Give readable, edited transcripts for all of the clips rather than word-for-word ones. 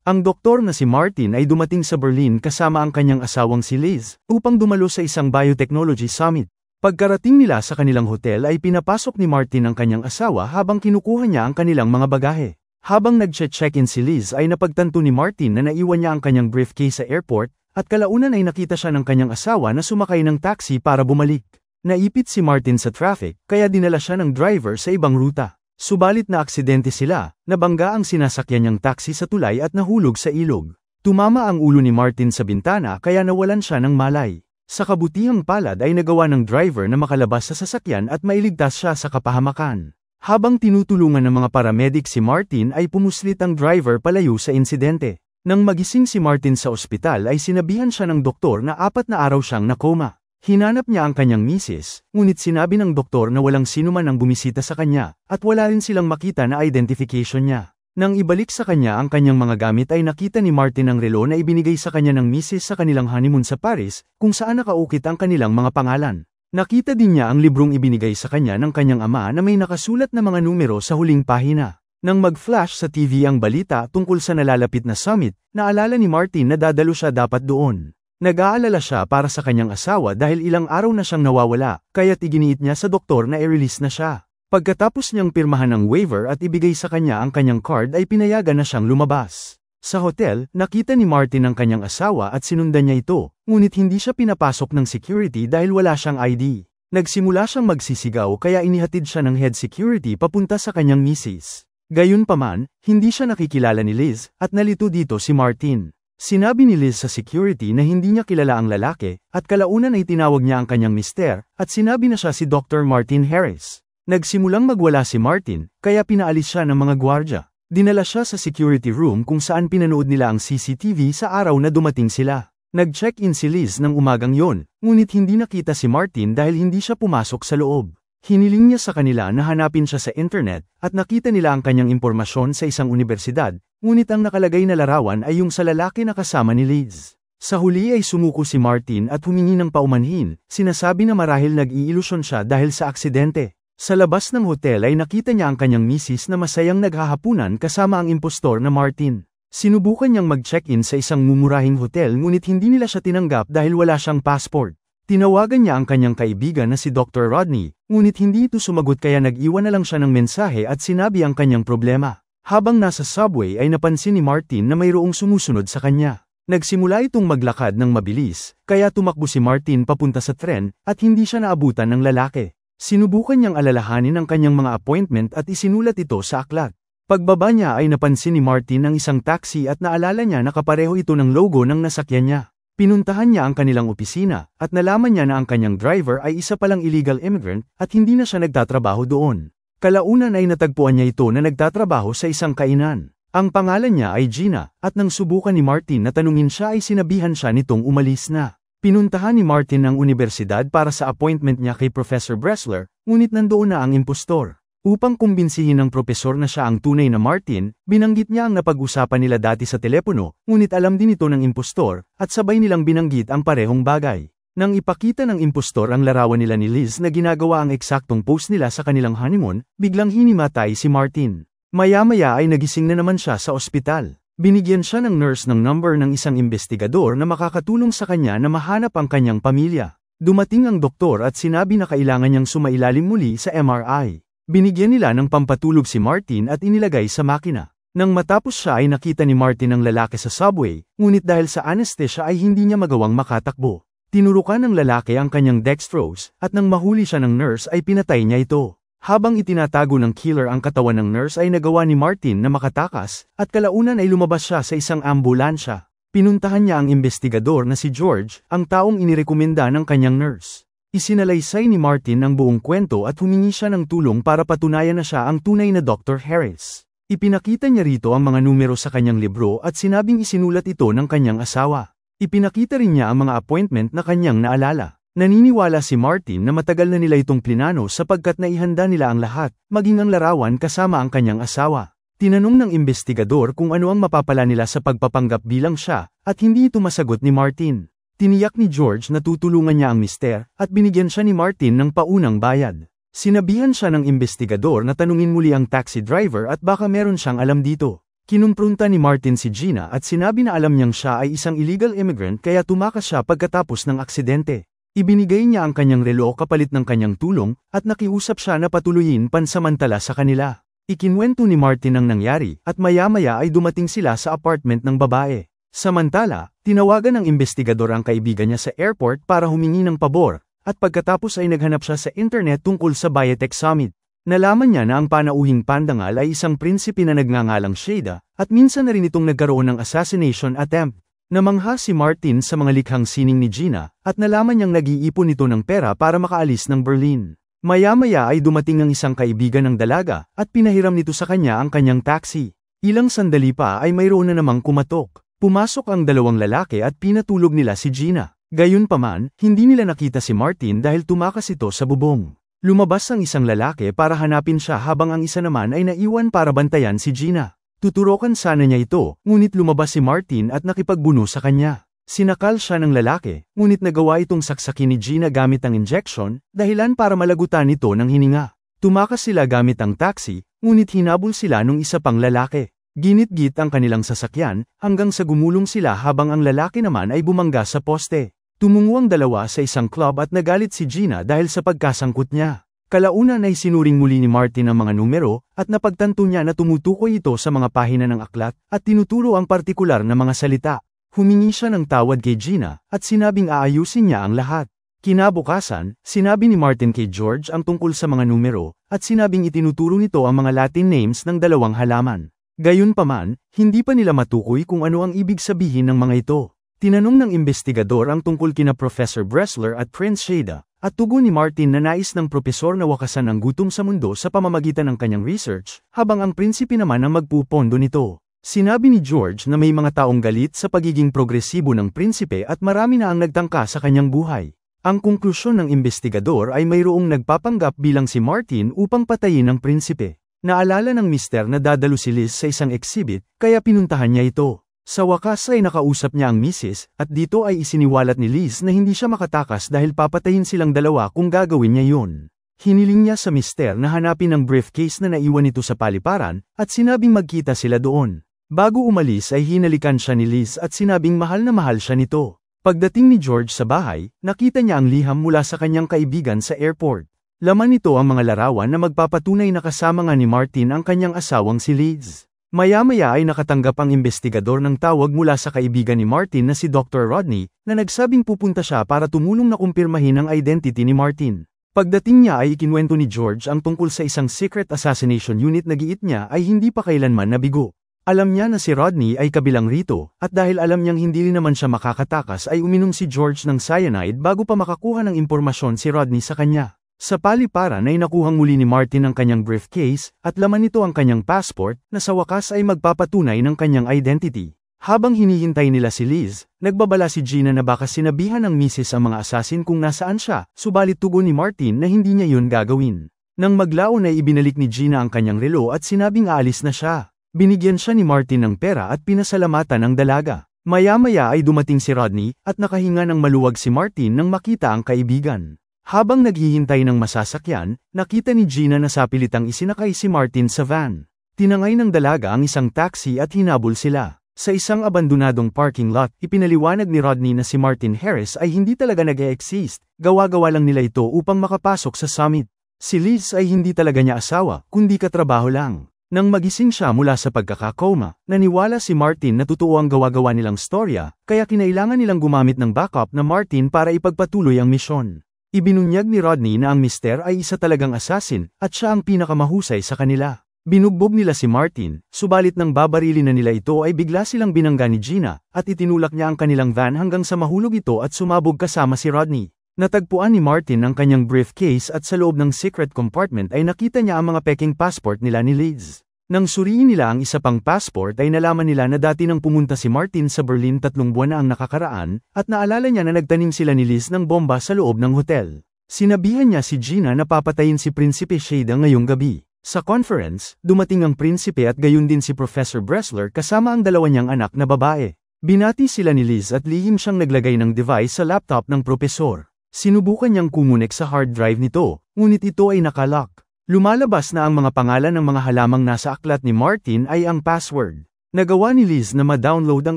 Ang doktor na si Martin ay dumating sa Berlin kasama ang kanyang asawang si Liz, upang dumalo sa isang biotechnology summit. Pagkarating nila sa kanilang hotel ay pinapasok ni Martin ang kanyang asawa habang kinukuha niya ang kanilang mga bagahe. Habang nag-check-in si Liz ay napagtanto ni Martin na naiwan niya ang kanyang briefcase sa airport, at kalaunan ay nakita siya ng kanyang asawa na sumakay ng taxi para bumalik. Naipit si Martin sa traffic, kaya dinala siya ng driver sa ibang ruta. Subalit na aksidente sila, nabangga ang sinasakyan niyang taxi sa tulay at nahulog sa ilog. Tumama ang ulo ni Martin sa bintana kaya nawalan siya ng malay. Sa kabutihang palad ay nagawa ng driver na makalabas sa sasakyan at mailigtas siya sa kapahamakan. Habang tinutulungan ng mga paramedic si Martin ay pumuslit ang driver palayo sa insidente. Nang magising si Martin sa ospital ay sinabihan siya ng doktor na 4 na araw siyang nakoma. Hinanap niya ang kanyang misis, ngunit sinabi ng doktor na walang sinuman ang bumisita sa kanya, at wala rin silang makita na identification niya. Nang ibalik sa kanya ang kanyang mga gamit ay nakita ni Martin ang relo na ibinigay sa kanya ng misis sa kanilang honeymoon sa Paris, kung saan nakaukit ang kanilang mga pangalan. Nakita din niya ang librong ibinigay sa kanya ng kanyang ama na may nakasulat na mga numero sa huling pahina. Nang mag-flash sa TV ang balita tungkol sa nalalapit na summit, naalala ni Martin na dadalo siya dapat doon. Nag-aalala siya para sa kanyang asawa dahil ilang araw na siyang nawawala, kaya't iginiit niya sa doktor na i-release na siya. Pagkatapos niyang pirmahan ang waiver at ibigay sa kanya ang kanyang card ay pinayagan na siyang lumabas. Sa hotel, nakita ni Martin ang kanyang asawa at sinundan niya ito, ngunit hindi siya pinapasok ng security dahil wala siyang ID. Nagsimula siyang magsisigaw kaya inihatid siya ng head security papunta sa kanyang misis. Gayunpaman, hindi siya nakikilala ni Liz, at nalito dito si Martin. Sinabi ni Liz sa security na hindi niya kilala ang lalaki, at kalaunan ay tinawag niya ang kanyang mister, at sinabi na siya si Dr. Martin Harris. Nagsimulang magwala si Martin, kaya pinaalis siya ng mga gwardya. Dinala siya sa security room kung saan pinanood nila ang CCTV sa araw na dumating sila. Nag-check-in si Liz ng umagang yon, ngunit hindi nakita si Martin dahil hindi siya pumasok sa loob. Hiniling niya sa kanila na hanapin siya sa internet, at nakita nila ang kanyang impormasyon sa isang universidad, ngunit ang nakalagay na larawan ay yung sa lalaki na kasama ni Liz. Sa huli ay sumuko si Martin at humingi ng paumanhin, sinasabi na marahil nag-iilusyon siya dahil sa aksidente. Sa labas ng hotel ay nakita niya ang kanyang misis na masayang naghahapunan kasama ang impostor na Martin. Sinubukan niyang mag-check-in sa isang mumurahing hotel ngunit hindi nila siya tinanggap dahil wala siyang passport. Tinawagan niya ang kanyang kaibigan na si Dr. Rodney, ngunit hindi ito sumagot kaya nag-iwan na lang siya ng mensahe at sinabi ang kanyang problema. Habang nasa subway ay napansin ni Martin na mayroong sumusunod sa kanya. Nagsimula itong maglakad ng mabilis, kaya tumakbo si Martin papunta sa tren at hindi siya naabutan ng lalaki. Sinubukan niyang alalahanin ang kanyang mga appointment at isinulat ito sa aklat. Pagbaba niya ay napansin ni Martin ang isang taxi at naalala niya na kapareho ito ng logo ng nasakyan niya. Pinuntahan niya ang kanilang opisina at nalaman niya na ang kanyang driver ay isa palang illegal immigrant at hindi na siya nagtatrabaho doon. Kalaunan ay natagpuan niya ito na nagtatrabaho sa isang kainan. Ang pangalan niya ay Gina at nang subukan ni Martin na tanungin siya ay sinabihan siya nitong umalis na. Pinuntahan ni Martin ang universidad para sa appointment niya kay Professor Bressler, ngunit nandoon na ang impostor. Upang kumbinsihin ng propesor na siya ang tunay na Martin, binanggit niya ang napag-usapan nila dati sa telepono, ngunit alam din ito ng impostor, at sabay nilang binanggit ang parehong bagay. Nang ipakita ng impostor ang larawan nila ni Liz na ginagawa ang eksaktong pose nila sa kanilang honeymoon, biglang hinimatay si Martin. Maya-maya ay nagising na naman siya sa ospital. Binigyan siya ng nurse ng number ng isang investigador na makakatulong sa kanya na mahanap ang kanyang pamilya. Dumating ang doktor at sinabi na kailangan niyang sumailalim muli sa MRI. Binigyan nila ng pampatulog si Martin at inilagay sa makina. Nang matapos siya ay nakita ni Martin ang lalaki sa subway, ngunit dahil sa anesthesia ay hindi niya magawang makatakbo. Tinurukan ng lalaki ang kanyang dextrose, at nang mahuli siya ng nurse ay pinatay niya ito. Habang itinatago ng killer ang katawan ng nurse ay nagawa ni Martin na makatakas, at kalaunan ay lumabas siya sa isang ambulansya. Pinuntahan niya ang investigador na si George, ang taong inirekomenda ng kanyang nurse. Isinalaysay ni Martin ang buong kwento at humingi siya ng tulong para patunayan na siya ang tunay na Dr. Harris. Ipinakita niya rito ang mga numero sa kanyang libro at sinabing isinulat ito ng kanyang asawa. Ipinakita rin niya ang mga appointment na kanyang naalala. Naniniwala si Martin na matagal na nila itong plinano sapagkat naihanda nila ang lahat, maging ang larawan kasama ang kanyang asawa. Tinanong ng investigador kung ano ang mapapala nila sa pagpapanggap bilang siya, at hindi ito masagot ni Martin. Tiniyak ni George na tutulungan niya ang mister, at binigyan siya ni Martin ng paunang bayad. Sinabihan siya ng investigador na tanungin muli ang taxi driver at baka meron siyang alam dito. Kinumprunta ni Martin si Gina at sinabi na alam niyang siya ay isang illegal immigrant kaya tumakas siya pagkatapos ng aksidente. Ibinigay niya ang kanyang relo kapalit ng kanyang tulong at nakiusap siya na patuloyin pansamantala sa kanila. Ikinwento ni Martin ang nangyari at maya-maya ay dumating sila sa apartment ng babae. Samantala, tinawagan ng investigador ang kaibigan niya sa airport para humingi ng pabor at pagkatapos ay naghanap siya sa internet tungkol sa Biotech Summit. Nalaman niya na ang panauhing pandangal ay isang prinsipe na nagngangalang Shada, at minsan na rin itong nagkaroon ng assassination attempt. Namangha si Martin sa mga likhang sining ni Gina, at nalaman niyang nag-iipon ito ng pera para makaalis ng Berlin. Maya-maya ay dumating ang isang kaibigan ng dalaga, at pinahiram nito sa kanya ang kanyang taxi. Ilang sandali pa ay mayroon na namang kumatok. Pumasok ang dalawang lalaki at pinatulog nila si Gina. Gayunpaman, hindi nila nakita si Martin dahil tumakas ito sa bubong. Lumabas ang isang lalaki para hanapin siya habang ang isa naman ay naiwan para bantayan si Gina. Tuturokan sana niya ito, ngunit lumabas si Martin at nakipagbuno sa kanya. Sinakal siya ng lalaki, ngunit nagawa itong saksakin ni Gina gamit ang injection, dahilan para malagutan ito ng hininga. Tumakas sila gamit ang taxi, ngunit hinabol sila nung isa pang lalaki. Ginit-git ang kanilang sasakyan, hanggang sa gumulong sila habang ang lalaki naman ay bumangga sa poste. Tumungo ang dalawa sa isang club at nagalit si Gina dahil sa pagkasangkot niya. Kalaunan ay sinuring muli ni Martin ang mga numero, at napagtanto niya na tumutukoy ito sa mga pahina ng aklat, at tinuturo ang partikular na mga salita. Humingi siya ng tawad kay Gina, at sinabing aayusin niya ang lahat. Kinabukasan, sinabi ni Martin kay George ang tungkol sa mga numero, at sinabing itinuturo nito ang mga Latin names ng dalawang halaman. Gayunpaman, hindi pa nila matukoy kung ano ang ibig sabihin ng mga ito. Tinanong ng investigador ang tungkol kina Professor Bressler at Prince Shada, at tugon ni Martin na nais ng propesor na wakasan ang gutom sa mundo sa pamamagitan ng kanyang research, habang ang prinsipe naman ang magpupondo nito. Sinabi ni George na may mga taong galit sa pagiging progresibo ng prinsipe at marami na ang nagtangka sa kanyang buhay. Ang konklusyon ng investigador ay mayroong nagpapanggap bilang si Martin upang patayin ang prinsipe. Naalala ng mister na dadalo si Liz sa isang exhibit, kaya pinuntahan niya ito. Sa wakas ay nakausap niya ang misis, at dito ay isiniwalat ni Liz na hindi siya makatakas dahil papatayin silang dalawa kung gagawin niya yun. Hiniling niya sa mister na hanapin ang briefcase na naiwan nito sa paliparan, at sinabing magkita sila doon. Bago umalis ay hinalikan siya ni Liz at sinabing mahal na mahal siya nito. Pagdating ni George sa bahay, nakita niya ang liham mula sa kanyang kaibigan sa airport. Laman nito ang mga larawan na magpapatunay na kasama nga ni Martin ang kanyang asawang si Liz. Maya-maya ay nakatanggap ang investigador ng tawag mula sa kaibigan ni Martin na si Dr. Rodney, na nagsabing pupunta siya para tumulong na kumpirmahin ang identity ni Martin. Pagdating niya ay ikinwento ni George ang tungkol sa isang secret assassination unit na giit niya ay hindi pa kailanman nabigo. Alam niya na si Rodney ay kabilang rito, at dahil alam niyang hindi rin naman siya makakatakas ay uminom si George ng cyanide bago pa makakuha ng impormasyon si Rodney sa kanya. Sa paliparan ay nakuhang muli ni Martin ang kanyang briefcase, at laman nito ang kanyang passport, na sa wakas ay magpapatunay ng kanyang identity. Habang hinihintay nila si Liz, nagbabala si Gina na baka sinabihan ng misis ang mga asasin kung nasaan siya, subalit tugon ni Martin na hindi niya yun gagawin. Nang maglaon ay ibinalik ni Gina ang kanyang relo at sinabing aalis na siya. Binigyan siya ni Martin ng pera at pinasalamatan ang dalaga. Maya-maya ay dumating si Rodney, at nakahinga ng maluwag si Martin nang makita ang kaibigan. Habang naghihintay ng masasakyan, nakita ni Gina na sapilitang isinakay si Martin sa van. Tinangay ng dalaga ang isang taxi at hinabol sila. Sa isang abandonadong parking lot, ipinaliwanag ni Rodney na si Martin Harris ay hindi talaga nag-e-exist, gawa-gawa lang nila ito upang makapasok sa summit. Si Liz ay hindi talaga niya asawa, kundi katrabaho lang. Nang magising siya mula sa pagkakakoma, naniwala si Martin na totoo ang gawa-gawa nilang storya, kaya kinailangan nilang gumamit ng backup na Martin para ipagpatuloy ang misyon. Ibinunyag ni Rodney na ang mister ay isa talagang assassin, at siya ang pinakamahusay sa kanila. Binugbog nila si Martin, subalit nang babarilin na nila ito ay bigla silang binangga ni Gina, at itinulak niya ang kanilang van hanggang sa mahulog ito at sumabog kasama si Rodney. Natagpuan ni Martin ang kanyang briefcase at sa loob ng secret compartment ay nakita niya ang mga peking passport nila ni Liz. Nang suriin nila ang isa pang passport ay nalaman nila na dati nang pumunta si Martin sa Berlin 3 buwan na ang nakakaraan, at naalala niya na nagtanim sila ni Liz ng bomba sa loob ng hotel. Sinabihan niya si Gina na papatayin si Prinsipe Shada ngayong gabi. Sa conference, dumating ang prinsipe at gayon din si Professor Bressler kasama ang dalawa niyang anak na babae. Binati sila ni Liz at lihim siyang naglagay ng device sa laptop ng propesor. Sinubukan niyang kumunik sa hard drive nito, ngunit ito ay nakalock. Lumalabas na ang mga pangalan ng mga halamang nasa aklat ni Martin ay ang password. Nagawa ni Liz na ma-download ang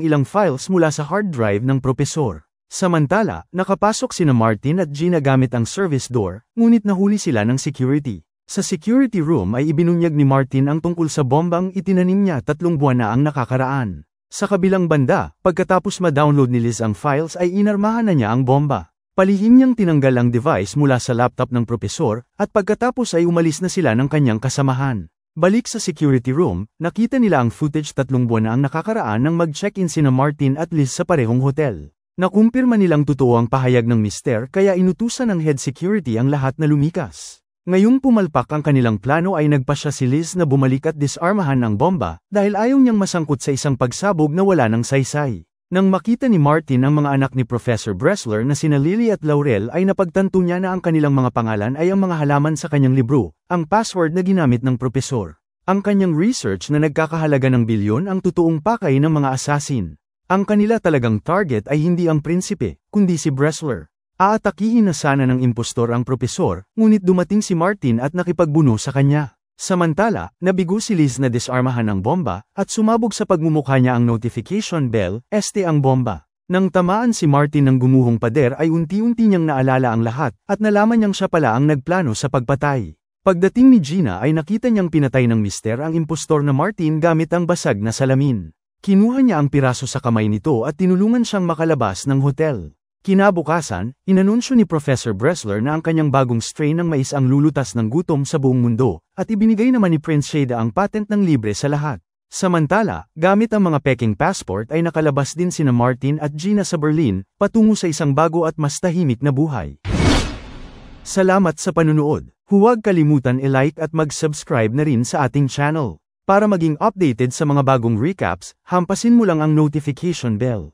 ilang files mula sa hard drive ng propesor. Samantala, nakapasok sina Martin at Gina gamit ang service door, ngunit nahuli sila ng security. Sa security room ay ibinunyag ni Martin ang tungkol sa bombang itinanim niya 3 buwan na ang nakakaraan. Sa kabilang banda, pagkatapos ma-download ni Liz ang files ay inarmahan na niya ang bomba. Palihim niyang tinanggal ang device mula sa laptop ng propesor, at pagkatapos ay umalis na sila ng kanyang kasamahan. Balik sa security room, nakita nila ang footage 3 buwan na ang nakakaraan nang mag-check-in sina Martin at Liz sa parehong hotel. Nakumpirma nilang totoo ang pahayag ng mister kaya inutusan ng head security ang lahat na lumikas. Ngayong pumalpak ang kanilang plano ay nagpasya si Liz na bumalik at disarmahan ang bomba dahil ayaw niyang masangkot sa isang pagsabog na wala ng saysay. Nang makita ni Martin ang mga anak ni Professor Bressler na sina Lily at Laurel ay napagtanto niya na ang kanilang mga pangalan ay ang mga halaman sa kanyang libro, ang password na ginamit ng propesor. Ang kanyang research na nagkakahalaga ng bilyon ang totoong pakay ng mga assassin. Ang kanila talagang target ay hindi ang prinsipe, kundi si Bressler. Aatakihin na sana ng impostor ang propesor, ngunit dumating si Martin at nakipagbuno sa kanya. Samantala, nabigo si Liz na disarmahan ang bomba, at sumabog sa pagmumukha niya ang notification bell, ang bomba. Nang tamaan si Martin ng gumuhong pader ay unti-unti niyang naalala ang lahat, at nalaman niyang siya pala ang nagplano sa pagpatay. Pagdating ni Gina ay nakita niyang pinatay ng mister ang impostor na Martin gamit ang basag na salamin. Kinuha niya ang piraso sa kamay nito at tinulungan siyang makalabas ng hotel. Kinabukasan, inanunsyo ni Professor Bressler na ang kanyang bagong strain ng mais ang lulutas ng gutom sa buong mundo, at ibinigay naman ni Prince Shada ang patent ng libre sa lahat. Samantala, gamit ang mga peking passport ay nakalabas din sina Martin at Gina sa Berlin, patungo sa isang bago at mas tahimik na buhay. Salamat sa panunood. Huwag kalimutan i-like at mag-subscribe na rin sa ating channel. Para maging updated sa mga bagong recaps, hampasin mo lang ang notification bell.